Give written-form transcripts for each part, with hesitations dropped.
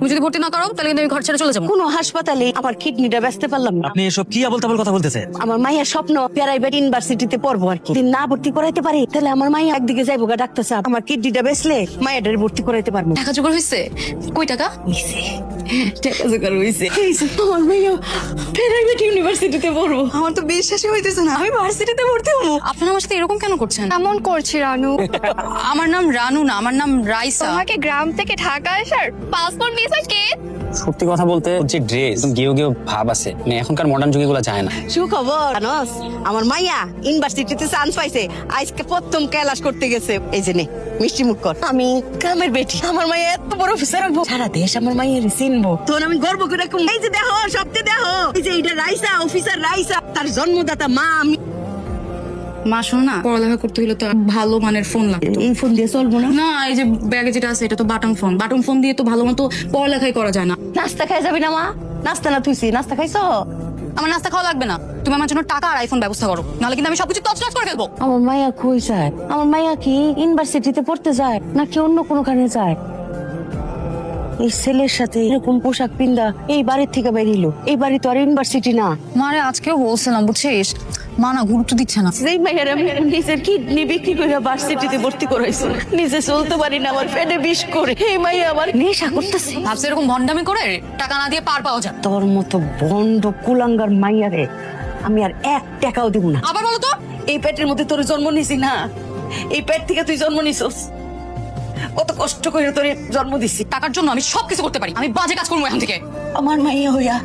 তুমি যদি ভর্তি না করো তাহলে কিন্তু আমি ঘর ছেড়ে চলে যাবো। কোনো হাসপাতালে আমার কিডনিটা বেচতে পারলাম না। আপনি এসব কি আবল তাবল কথা বলতেছেন? আমার মায়ের স্বপ্ন প্রাইভেট ইউনিভার্সিটিতে পড়বো আর কি। যদি না ভর্তি করাইতে পারি তাহলে আমার মাইয়া একদিকে যাইবো গা ডাক্তার সাহেব। আমার কিডনিটা বেচলে মায়ের ভর্তি করাইতে পারবো। টাকা জোগাড় হয়েছে? কই টাকা? টাকা জোগাড় হয়েছে। আমার মাইয়া প্রাইভেট ইউনিভার্সিটিতে পড়বো। আমার তো বিশ্বাসই হইতেছে না আমি ভার্সিটিতে ভর্তি হবো। আপনারা আমার সাথে এরকম কেন করছেন? কেমন করছি রানু? আমার নাম রানু না, আমার নাম রাইসা। তোমাকে গ্রাম থেকে ঢাকা আসার পাসপোর্ট দিয়েছে কে? সত্যি কথা বলতে যে ড্রেস গেও গেও ভাব আছে, মানে এখনকার মডার্ন যুগে এগুলো যায় না। সুখবর জানোস, আমার মাইয়া ইউনিভার্সিটিতে চান্স পাইছে। আজকে প্রথম ক্লাস করতে গেছে। এই যে নে মিষ্টি মুখ কর। আমি গ্রামের বেটি, আমার মাইয়া এত বড় অফিসার হবো, সারা দেশ আমার মাইয়ের চিনবো। তোর আমি গর্ব করে রাখুন। এই যে দেখো, সবতে দেখো, এই যে এটা রাইসা, অফিসার রাইসা, তার জন্মদাতা মা আমি। মা শোনো না, পড়ালেখা করতে হলে তো ভালো মানের ফোন লাগতো। এই ফোন দিয়ে চলবো না। না, এই যে ব্যাগে যেটা আছে এটা তো বাটন ফোন। বাটন ফোন দিয়ে তো ভালো মতো পড়ালেখাই করা যায় না। নাস্তা খাই যাবি না মা? নাস্তা না তুইছি, নাস্তা খাইছো? আমার নাস্তা খাওয়া লাগবে না, তুমি আমার জন্য টাকা আর আইফোন ব্যবস্থা করো, নাহলে কিন্তু আমি সবকিছু তছনছ করে ফেলবো। আমার মাইয়া কই যায়? আমার মাইয়া কি ইউনিভার্সিটিতে পড়তে যায় নাকি অন্য কোনো কারণে যায়? এই ছেলের সাথে এরকম পোশাক পিন্দা এই বাড়ির থেকে বেরিলো। এই বাড়ি তো আর ইউনিভার্সিটি না। মারে আজকেও বলছিলাম বুঝছিস, মা না গুরুত্ব দিচ্ছে না। যেই মাইয়ার আমি নিজের কিডনি বিক্রি করে ভার্সিটিতে ভর্তি করাইছো, নিজে চলতে পারি না, আমার পেটে বিষ করে এই মাইয়া আবার নেশা করতেছে। ভাবছি এরকম ভন্ডামি করে টাকা না দিয়ে পার পাওয়া যায়। তোর মতো বন্ড কুলাঙ্গার মাইয়ারে আমি আর 1 টাকাও দিব না। আবার বলো তো। এই পেটের মধ্যে তোর জন্ম নিছি না, এই পেট থেকে তুই জন্ম নিছস। কত কষ্ট করে তোর জন্ম দিছি। টাকার জন্য আমি সবকিছু করতে পারি, আমি বাজে কাজ করবো এখান থেকে। আমার মাইয়া হইয়া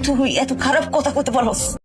তুই এত খারাপ কথা কইতে পারস?